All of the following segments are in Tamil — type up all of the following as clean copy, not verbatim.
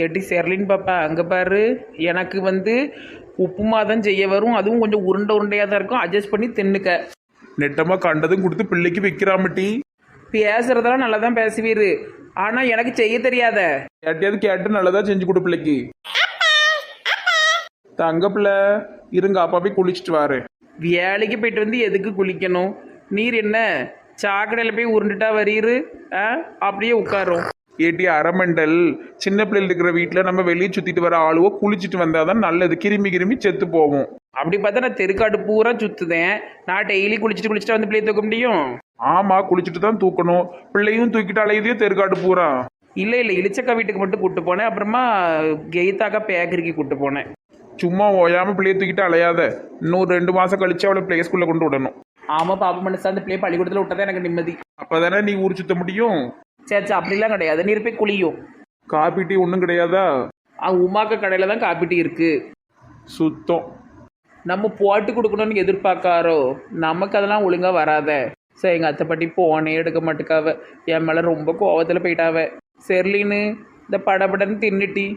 ஏட்டி செர்லின் பாப்பா அங்கே பாரு, எனக்கு வந்து உப்புமா தான் செய்ய வரும், அதுவும் கொஞ்சம் உருண்டை உருண்டையாக தான் இருக்கும், அட்ஜஸ்ட் பண்ணி தின்னுக்க. நெட்டமா கண்டதும் கொடுத்து பிள்ளைக்கு வைக்கிறாமட்டி. பேசுறதெல்லாம் நல்லா தான் பேசுவீரு, ஆனால் எனக்கு செய்ய தெரியாத. யார்ட்டையாவது கேட்டு நல்லதா செஞ்சு கொடு பிள்ளைக்கு. தங்க பிள்ளை இருங்க, அப்பா போய் குளிச்சுட்டு வாரு. வேலைக்கு போயிட்டு வந்து எதுக்கு குளிக்கணும்? நீர் என்ன சாக்கடையில் போய் உருண்டுட்டா வரீரு? அப்படியே உட்காரும். ஏட்டி அரமண்டல், சின்ன பிள்ளைகள் இருக்கிற வீட்டில் நம்ம வெளியே சுத்திட்டு வர ஆளுவோ குளிச்சுட்டு வந்தாதான் நல்லது, கிருமி கிருமி செத்து போவோம். அப்படி பார்த்தா நான் தெருக்காடு பூரா சுத்துதேன், நான் டெய்லி குளிச்சுட்டு வந்து பிள்ளைய தூக்க முடியும்? ஆமா, குளிச்சுட்டு தான் தூக்கணும். பிள்ளையும் தூக்கிட்டு அலையுதே தெருக்காடு பூரா. இல்லை இளிச்சக்கா வீட்டுக்கு மட்டும் கூப்பிட்டு போனேன், அப்புறமா கெய்தாக்கா பேக்கரிக்கு கூப்பிட்டு போனேன். சும்மா ஓயாம பிள்ளைய தூக்கிட்டு அலையாத. இன்னும் 2 மாசம் கழிச்சு அவளை பிளே ஸ்கூல்ல கொண்டு விடணும். ஆமாம் பாப்பா மனுஷா, அந்த பிள்ளைய பள்ளிக்கூடத்தில் விட்டதான் எனக்கு நிம்மதி. அப்பதானே நீ ஊர் சுத்த முடியும். சரி அப்படிலாம் கிடையாது, நீர் போய் குளியும். காப்பி டீ ஒன்றும் கிடையாதா? உமாக்க கடையில் தான் காப்பி டீ இருக்கு. சுத்தம். நம்ம போட்டு கொடுக்கணும்னு எதிர்பார்க்காரோ, நமக்கு அதெல்லாம் ஒழுங்காக வராத. சரி, எங்கள் அத்தை பாட்டி போனே எடுக்க மாட்டுக்காவ, என் மேலே ரொம்ப கோவத்தில் போயிட்டாவ. செர்லின்னு இந்த படபடன்னு தின்னுட்டி.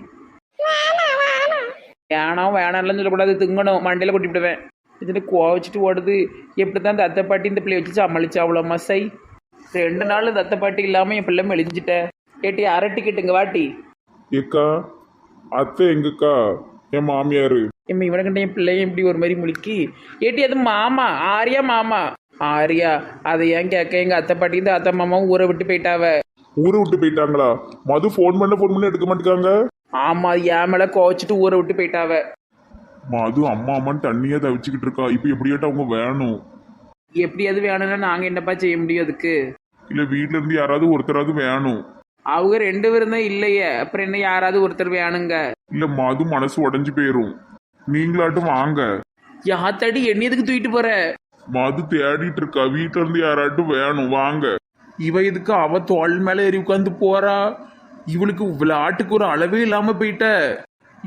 வேணாம்லாம் சொல்லக்கூடாது, திங்கணும், மண்டையில் கொட்டி விடுவேன். இதுன்னு கோவச்சிட்டு ஓடுது. எப்படி தான் இந்த அத்தை பாட்டி இந்த பிள்ளைய வச்சு சமாளிச்சா அவ்வளோ மசை. 2 நாள் இந்த அத்தை பாட்டி இல்லாமல் என் பிள்ளை மெலிஞ்சிட்டேன். ஏட்டி அரை டிக்கெட்டுங்க வாட்டி. ஏக்கா அத்தை எங்கக்கா? என் மாமியாரு. இவனுக்கிட்ட என் பிள்ளையும் இப்படி ஒரு மாதிரி முழுக்கி. ஏட்டி அது மாமா, ஆரியா மாமா. ஆரியா அதை ஏன் கேட்க, எங்கள் அத்தை பாட்டி இந்த அத்தை மாமாவும் ஊரை விட்டு போயிட்டாவ. ஊரை விட்டு போயிட்டாங்களா? மது ஃபோன் பண்ண எடுக்க மாட்டேங்காங்க. ஆமாம், என் மேலே கோவச்சிட்டு ஊரை விட்டு போயிட்டாவ. மது அம்மா அம்மான்னு தண்ணியா தவிச்சுக்கிட்டு இருக்கா. இப்போ எப்படியாட்ட அவங்க வேணும்? எப்படியாவது வேணும்னா நாங்கள் என்னப்பா செய்ய முடியும் அதுக்கு? இல்ல வீட்ல இருந்து யாராவது ஒருத்தராவது வேணும். அவங்க 2 பேரும் தான் இல்லையே, அப்புறம் என்ன யாராவது ஒருத்தர் வேணுங்க? இல்ல மது மனசு உடைஞ்சு போயிரும். நீங்களாட்டும் வாங்க. யாத்தாடி என்ன எதுக்கு தூக்கிட்டு போற? மது தேடிட்டு இருக்கா, வீட்டுல இருந்து யாராட்டும் வேணும், வாங்க. இவ இதுக்கு அவ தோல் மேல ஏறி உட்காந்து போறா. இவளுக்கு விளையாட்டுக்கு ஒரு அளவே இல்லாம போயிட்ட.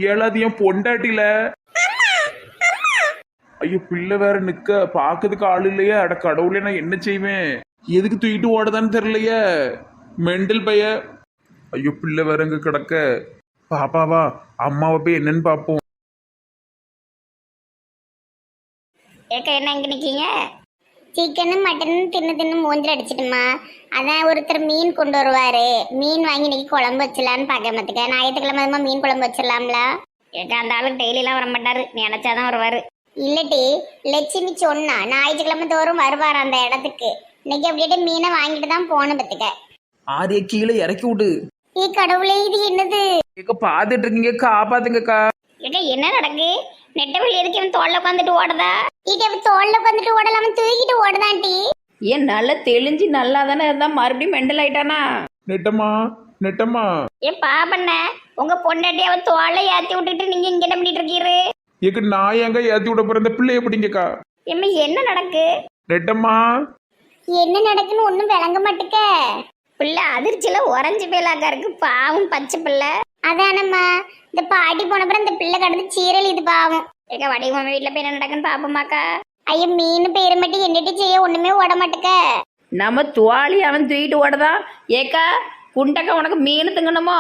ஏழாவது என் பொண்டாட்டில. ஐயோ, பிள்ளை வேற நிக்க பாக்குறதுக்கு ஆள் இல்லையே. அட கடவுளே, நான் என்ன செய்வேன்? எதுக்கு தூக்கிட்டு ஓடதான்னு தெரியலையே, மெண்டல் பைய. ஐயோ, பிள்ளை வேற இங்க கிடக்க. பாப்பாவா அம்மாவை போய் என்னன்னு பாப்போம். ஏக்கா என்ன இங்கே நிற்கீங்க? சிக்கனும் மட்டனும் தின்னு மூஞ்சில் அடிச்சிட்டுமா. அதான் ஒருத்தர் மீன் கொண்டு வருவார், மீன் வாங்கி இன்னைக்கு குழம்பு வச்சிடலான்னு பார்க்க மாட்டுக்க. ஞாயிற்றுக்கிழமை மீன் குழம்பு வச்சிடலாம்ல? ஏக்கா அந்த ஆளு டெய்லிலாம் வர மாட்டார், நினச்சாதான் வருவார். இல்லட்டி லட்சுமி சொன்னா ஞாயிற்றுக்கிழமை தோறும் வருவார் அந்த இடத்துக்கு. இன்னைக்கு அப்படியே மீனை வாங்கிட்டு தான் போன பத்துக்க. ஆரிய கீழே இறக்கி விடு. ஏ கடவுளே, இது என்னது? பாத்துட்டு இருக்கீங்க, காப்பாத்துங்கக்கா. ஏக்கா என்ன நடக்கு? நெட்ட வெளி எதுக்கு இவன் தோல்ல உட்காந்துட்டு ஓடுதா? இவன் தோல்ல உட்காந்துட்டு ஓடலாம தூக்கிட்டு ஓடுதான்டி. ஏன் நல்லா தெளிஞ்சு நல்லா தானே இருந்தா மறுபடியும் மெண்டல் ஆயிட்டானா? நெட்டம்மா ஏன் பாப்பண்ண, உங்க பொண்டாட்டி அவன் தோல்ல ஏத்தி விட்டுட்டு நீங்க இங்க என்ன பண்ணிட்டு இருக்கீரு? ஏக்கு நான் எங்க ஏத்தி விட போற? இந்த பிள்ளை எப்படிங்கக்கா? எம்மா என்ன நடக்கு? நெட்டம்மா என்ன நடக்குன்னு ஒண்ணும் விளங்க மாட்டுக்க. பிள்ளை அதிர்ச்சியில உறைஞ்சு போயிலாக்கா இருக்கு, பாவம் பச்சை பிள்ளை. அதானம்மா, இந்த பாட்டி போனப்பறம் இந்த பிள்ளை கடந்து சீரல் இது பாவம். ஏக்கா வடிவம் வீட்டுல போய் என்ன நடக்குன்னு பாப்போமாக்கா. ஐயா மீன் பேரு மட்டும் என்னட்டு செய்ய ஒண்ணுமே ஓட மாட்டுக்க. நம்ம துவாலி அவன் தூக்கிட்டு ஓடதான். ஏக்கா குண்டக்கா உனக்கு மீன் திங்கணுமோ?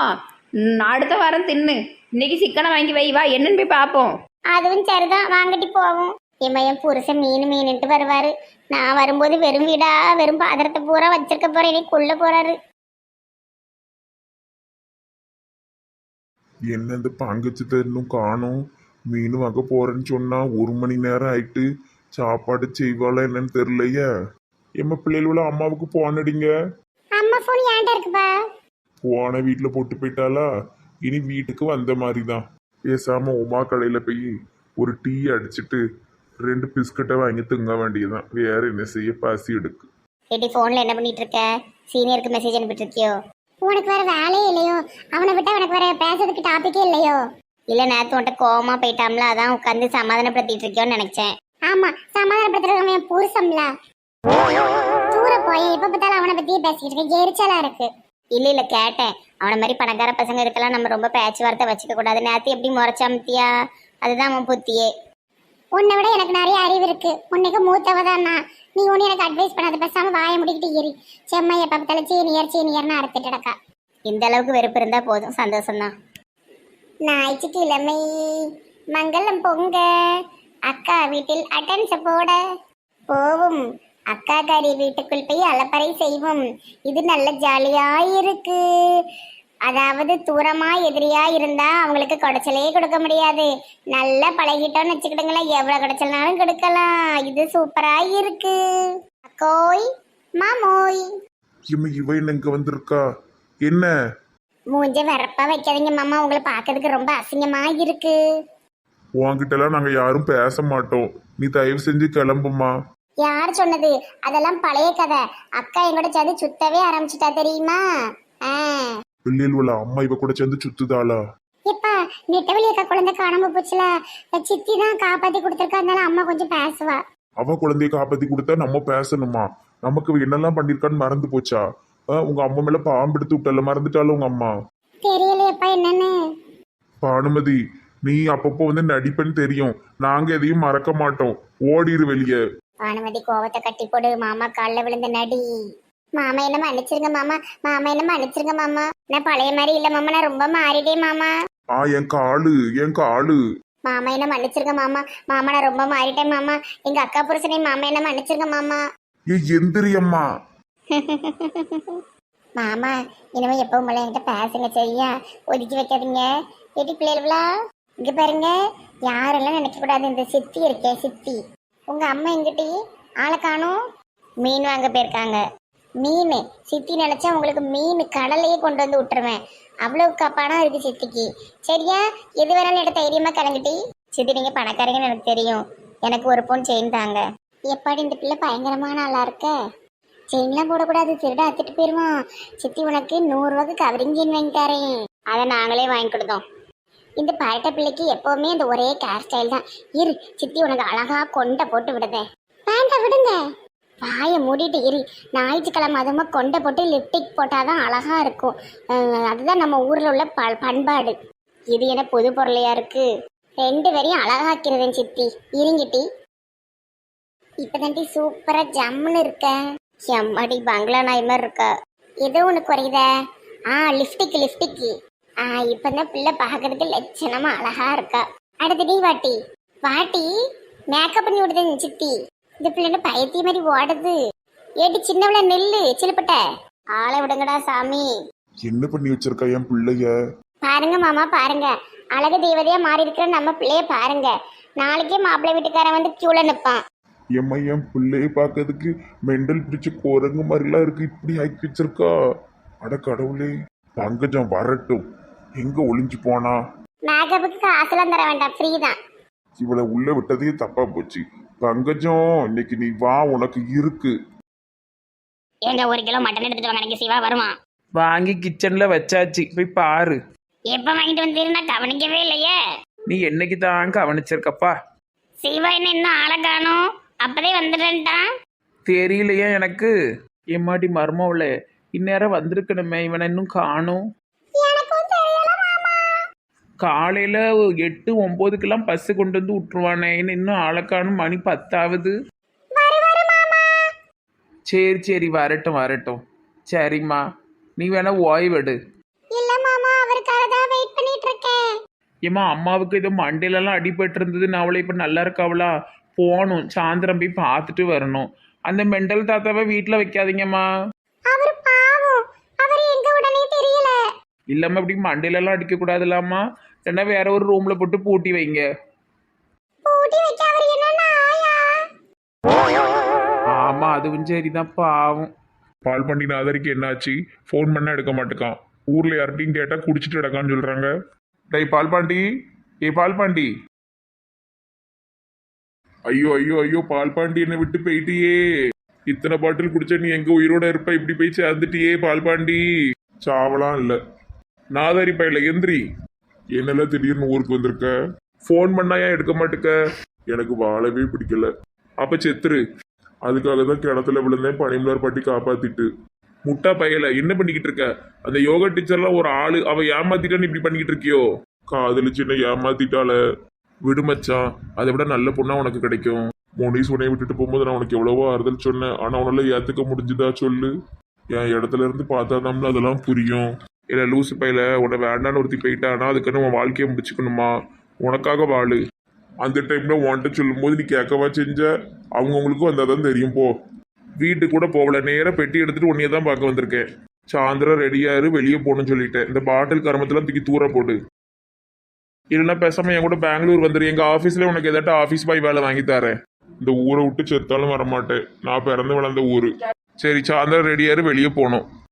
அடுத்த வாரம் தின்னு. இன்னைக்கு சிக்கனை வாங்கி வை, வா என்னன்னு போய் பார்ப்போம். அதுவும் சரிதான், வாங்கிட்டு போவோம். என் புருஷன் மீன்ட்டு வருவாரு. நான் வரும்போது வெறும் வீடா வெறும் பாத்திரத்தை பூரா வச்சிருக்க போறேன், இன்னைக்கு கொள்ள போறாரு. என்ன இந்த பங்கச்சத்தை இன்னும் காணும்? மீன் வாங்க போறேன்னு சொன்னா 1 மணி நேரம் ஆயிட்டு. சாப்பாடு செய்வாளா என்னன்னு தெரியலையே. எம்ம பிள்ளைகளோட அம்மாவுக்கு போன் அடிங்க. அம்மா போன் ஏன்டா இருக்குப்பா? போன வீட்டுல போட்டு போயிட்டாளா? இனி வீட்டுக்கு வந்த மாதிரிதான். பேசாம உமா கடையில போய் ஒரு டீ அடிச்சிட்டு 2 பிஸ்கட்டை வாங்கி தூங்க வேண்டியதுதான். வேற என்ன செய்ய, பசி எடுக்கு. ஏடி போன்ல என்ன பண்ணிட்டு இருக்க? சீனியருக்கு மெசேஜ் அனுப்பிட்டு இருக்கியோ? உனக்கு வேற வேலையே இல்லையோ? அவனை விட்டா உனக்கு வேற பேசுறதுக்கு டாபிக்கே இல்லையோ? இல்ல நேத்து உன்ட்ட கோவமா போயிட்டாம்ல, அதான் உட்காந்து சமாதானப்படுத்திட்டு இருக்கியோன்னு நினைச்சேன். ஆமா, சமாதானப்படுத்துறவங்க என் புருஷம்ல. தூர போய் இப்ப பார்த்தாலும் அவனை பத்தியே பேசிக்கிட்டு இருக்க, எரிச்சலா இருக்கு. இல்ல கேட்டேன், அவனை மாதிரி பணக்கார பசங்க இருக்கலாம் நம்ம ரொம்ப பேச்சுவார்த்தை வச்சுக்க கூடாது. நேத்து எப்படி முறைச்சாமத்தியா? அதுதான் அவன் புத்தியே. உன்னை விட எனக்கு நிறைய அறிவு இருக்கு, உன்னைக்கு மூத்தவதான் நான். நீ ஒண்ணு எனக்கு அட்வைஸ் பண்ணாத, பேசாம வாய முடிக்கிட்டு ஏறி செம்மைய பக்கத்துல சீனியர்னு அறுத்துட்டடக்கா. இந்த அளவுக்கு வெறுப்பு இருந்தா போதும், சந்தோஷம்தான். ஞாயிற்றுக்கிழமை மங்களம் பொங்க அக்கா வீட்டில் அட்டன்ஸ் போட போவும். அக்கா காரி வீட்டுக்குள் போய் அலப்பறை செய்வோம். இது நல்ல ஜாலியா இருக்கு. அதாவது தூரமா எதிரியா இருந்தா அவங்களுக்கு குடைச்சலே கொடுக்க முடியாது. நல்லா பழகிட்டோம்னு வச்சுக்கிட்டுங்களேன், எவ்வளவு குடைச்சல்னாலும் கொடுக்கலாம். இது சூப்பரா இருக்கு. அக்கோய் மாமோய். இவ என்ன இங்க வந்திருக்கா? என்ன மூஞ்ச வரப்பா வைக்காதீங்க மாமா, உங்களை பார்க்கறதுக்கு ரொம்ப அசிங்கமா இருக்கு. உன்கிட்டலாம் நாங்க யாரும் பேச மாட்டோம், நீ தயவு செஞ்சு கிளம்புமா. யார் சொன்னது? அதெல்லாம் பழைய கதை. அக்கா எங்கூட சேர்ந்து சுத்தவே ஆரம்பிச்சுட்டா தெரியுமா? பிள்ளைகள் உள்ள அம்மா இவ கூட சேர்ந்து சுத்துதாளா? எப்பா நெட்டவெளி அக்கா குழந்தை காணாம போச்சுல, சித்தி தான் காப்பாத்தி கொடுத்துருக்கா, அதனால அம்மா கொஞ்சம் பேசுவா. அவ குழந்தைய காப்பாத்தி கொடுத்தா நம்ம பேசணுமா? நமக்கு என்னெல்லாம் பண்ணிருக்கான்னு மறந்து போச்சா? உங்க அம்மா மேல பாம்பு எடுத்து விட்டல, மறந்துட்டாலும் உங்க அம்மா. தெரியலையப்பா என்னன்னு. பானுமதி, நீ அப்பப்போ வந்து நடிப்பேன்னு தெரியும், நாங்க எதையும் மறக்க மாட்டோம். ஓடிரு வெளியே. பானுமதி கோவத்தை கட்டி போடு. மாமா காலில் விழுந்த நடி. மாமா என்ன மன்னிச்சிருங்க மாமா, மாமா என்ன மன்னிச்சிருங்க மாமா. நான் பழைய மாதிரி இல்ல மாமா, நான் ரொம்ப மாறிட்டேன் மாமா. என் காலு, என் காலு. மாமா என்ன மன்னிச்சிருங்க மாமா, மாமா நான் ரொம்ப மாறிட்டேன் மாமா. எங்க அக்கா புருஷனை மாமா என்ன மன்னிச்சிருங்க மாமா. எந்திரியம்மா. மாமா இனிமே எப்பவும் போல என்கிட்ட பேசுங்க சரியா? ஒதுக்கி வைக்காதீங்க. எடி பிள்ளைகளா இங்க பாருங்க, யாரெல்லாம் நினைக்க கூடாது. இந்த சித்தி இருக்கே சித்தி, உங்க அம்மா எங்கிட்டி ஆளை காணும். மீன் வாங்க போயிருக்காங்க. மீன் சித்தி நினைச்சா உங்களுக்கு மீன் கடலையே கொண்டு வந்து விட்டுருவேன். அவ்வளவு பணம் இருக்கு சித்திக்கு. சரியா? எது வேணாலும் எடுத்து தைரியமா கிளம்பிட்டி. சித்தி நீங்க பணக்காரங்கன்னு எனக்கு தெரியும். எனக்கு ஒரு பொண்ணு செயின் தாங்க. எப்பாடி இந்த பிள்ளை பயங்கரமான ஆளா இருக்க. செயின்லாம் போடக்கூடாது, திருட அத்துட்டு போயிருவான். சித்தி உனக்கு 100 ரூபாய்க்கு கவரிங் செயின் வாங்கி தரேன். அதை நாங்களே வாங்கி கொடுத்தோம். இந்த பரட்ட பிள்ளைக்கு எப்பவுமே இந்த ஒரே கேர் ஸ்டைல் தான். இரு சித்தி உனக்கு அழகா கொண்டை போட்டு விடுதேன். வேண்டாம் விடுங்க, வாயை மூடிட்டு இரு. ஞாயிற்றுக்கிழமை அதுமா கொண்டை போட்டு லிப்டிக் போட்டாதான் அழகா இருக்கும். அதுதான் நம்ம ஊர்ல உள்ள பண்பாடு. இது என்ன பொது பொருளையா இருக்கு? 2 பேரையும் அழகாக்கிறதேன் சித்தி. இருங்கிட்டி இப்பதாண்டி சூப்பரா ஜம்முன்னு இருக்க. எம்மாடி பங்களா நாய் மாதிரி இருக்கா. ஏதோ ஒண்ணு குறையுத. Lipstick lipstick. இப்பதான் பிள்ளை பாக்குறதுக்கு லட்சணமா அழகா இருக்கா. அடுத்து நீ வாட்டி வாட்டி மேக்கப் பண்ணி விடுதேன் சித்தி. இந்த பிள்ளை பயத்திய மாதிரி ஓடுது. ஏடி சின்னவள நெல்லு சிலுப்பட்ட ஆளை விடுங்கடா சாமி. என்ன பண்ணி வச்சிருக்கா என் பிள்ளைய? பாருங்க மாமா பாருங்க, அழகு தேவதையா மாறி இருக்கிற நம்ம பிள்ளைய பாருங்க. நாளைக்கே மாப்பிள்ளை வீட்டுக்காரன் வந்து கியூல நிப்பான். எம்மா என் பிள்ளைய பார்க்கறதுக்கு மெண்டல் பிடிச்ச குரங்கு மாதிரிலாம் இருக்கு, இப்படி ஆக்கி வச்சிருக்கா. அட கடவுளே, பங்கஜம் வரட்டும். எங்க ஒளிஞ்சு போனா? மேக்கப்புக்கு காசுலாம் தர வேண்டாம், ஃப்ரீ தான். இவளை உள்ள விட்டதே தப்பா போச்சு. பங்கஜம் இன்னைக்கு நீ வா, உனக்கு இருக்கு. எங்க 1 கிலோ மட்டன் எடுத்துட்டு வாங்க, எனக்கு சிவா வருமா? வாங்கி கிச்சன்ல வச்சாச்சு, போய் பாரு. எப்ப வாங்கிட்டு வந்தீங்கன்னா கவனிக்கவே இல்லையே. நீ என்னைக்கு தான் கவனிச்சிருக்கப்பா? சிவா என்ன இன்னும் ஆளை காணும்? அப்பதே வந்துட்டேன்ட்டான். தெரியலையா எனக்கு. எம்மாடி மர்மவுல இந்நேரம் வந்திருக்கணுமே, இவனை இன்னும் காணும். காலையில 8-9க்கெல்லாம் பஸ் கொண்டு வந்து விட்டுருவானே, இன்னும் ஆளக்கானும். மணி 10 ஆகுது. சரி சரி வரட்டும் வரட்டும். சரிம்மா, நீ வேணா ஓய்வெடு. இல்ல மாமா, அவருக்காக தான் வெயிட் பண்ணிட்டு இருக்கேன். ஏம்மா அம்மாவுக்கு ஏதோ மண்டையிலலாம் அடிபட்டு இருந்தது, நான் அவளை இப்போ நல்லா இருக்காவளா? போகணும், சாயந்தரம் போய் பார்த்துட்டு வரணும். அந்த மெண்டல் தாத்தாவை வீட்டில் வைக்காதீங்கம்மா. அவர் பாவம், அவர் எங்க உடனே தெரியல. இல்லாமல் இப்படி மண்டையிலலாம் அடிக்கக்கூடாதுலாமா. இல்லைன்னா வேற ஒரு ரூமில் போட்டு பூட்டி வைங்க. பூட்டி வைக்க அவர் என்னன்னா ஆயா? ஆமாம் அதுவும் சரிதான், பாவம். பால் பண்ணி நாதரிக்கு என்னாச்சு? ஃபோன் பண்ண எடுக்க மாட்டேக்கான். ஊர்ல யார்கிட்டையும் கேட்டா குடிச்சிட்டு எடுக்கான்னு சொல்றாங்க. டேய் பால் பாண்டி, பால் பாண்டி. ஐயோ ஐயோ ஐயோ, பால் பாண்டி என்னை விட்டு போயிட்டியே. இத்தனை பாட்டில் குடிச்ச நீ எங்க உயிரோட இருப்ப, இப்படி போய் சேர்ந்துட்டியே பால் பாண்டி. சாவலாம் இல்ல. நாதாரி பையில எந்திரி. என்னெல்லாம் திடீர்னு ஊருக்கு வந்திருக்க? ஃபோன் பண்ணா ஏன் எடுக்க மாட்டுக்க? எனக்கு வாழவே பிடிக்கல. அப்ப செத்துரு. அதுக்காக தான் கிணத்துல விழுந்தேன், பனிமலர் பாட்டி காப்பாத்திட்டு. முட்டா பையல என்ன பண்ணிக்கிட்டு இருக்க? அந்த யோகா டீச்சர்லாம் ஒரு ஆளு, அவ ஏமாத்திட்டான்னு இப்படி பண்ணிக்கிட்டு இருக்கியோ? காதலிச்சு என்ன ஏமாத்திட்டால. விடுமச்சான், அதை விட நல்ல பொண்ணா உனக்கு கிடைக்கும். முனீஸ் உன்னை விட்டுட்டு போகும்போது நான் உனக்கு எவ்வளவோ ஆறுதல் சொன்னேன். ஆனா உன்னால ஏத்துக்க முடிஞ்சுதா சொல்லு? என் இடத்துல இருந்து பார்த்தா தான் அதெல்லாம் புரியும். இல்லை லூசு பையில உன்னை வேண்டான்னு ஒருத்தி போயிட்டானா அதுக்குன்னு உன் வாழ்க்கையை முடிச்சுக்கணுமா? உனக்காக வாழு. அந்த டைம்ல உன்கிட்ட சொல்லும் போது நீ கேட்கவா செஞ்ச? அவங்கவுங்களுக்கும் வந்தால் தான் தெரியும். போ. வீட்டுக்கு கூட போகல, நேராக பெட்டி எடுத்துட்டு உன்னையே தான் பார்க்க வந்திருக்கேன். சாயந்தரம் ரெடியாரு, வெளியே போகணும்னு சொல்லிட்டேன். இந்த பாட்டில் கருமத்தெல்லாம் தூக்கி தூர போடு. இல்லைன்னா பேசாம என் கூட பெங்களூர் வந்துரு. எங்க ஆஃபீஸ்ல உனக்கு ஏதாட்டும் ஆஃபீஸ் பாய் வேலை வாங்கி தரேன். இந்த ஊரை விட்டு செத்தாலும் வரமாட்டேன். நான் பிறந்து வளர்ந்த ஊரு. சரி, சாயந்தரம் ரெடியாரு, வெளியே போகணும்.